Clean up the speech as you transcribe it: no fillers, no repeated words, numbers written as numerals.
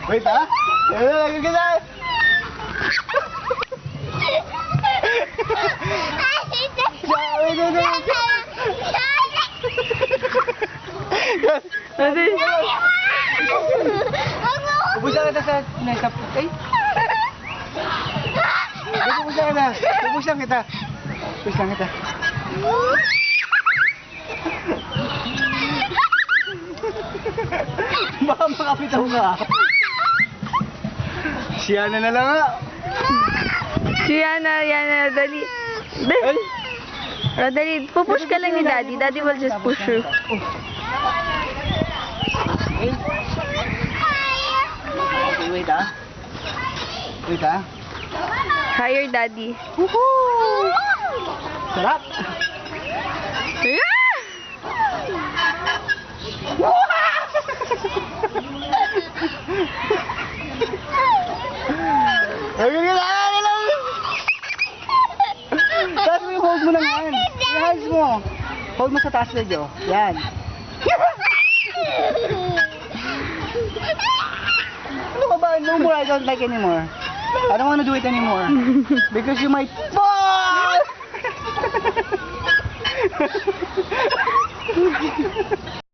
Wait, ha? Lagi ka na. Daddy. Ubusan kita sa nesap. Ay! Ubusan kita. Ubusan kita. Ubusan kita. Baka makapitaw ka. Siya na lang nga. Yana, dali. Ay! Dali, pupush ka lang ni Daddy. Daddy will just push you. Ay! Okay, wait, ha? Wait, ha? Higher, Daddy. Sarap! Yeah! Ayun ka lang! Taas mo yung hold mo ng hand. Yung hands mo. Hold mo sa taas medyo. Yan. Ano ka ba? No more, I don't like anymore. I don't wanna do it anymore. Because you might fall!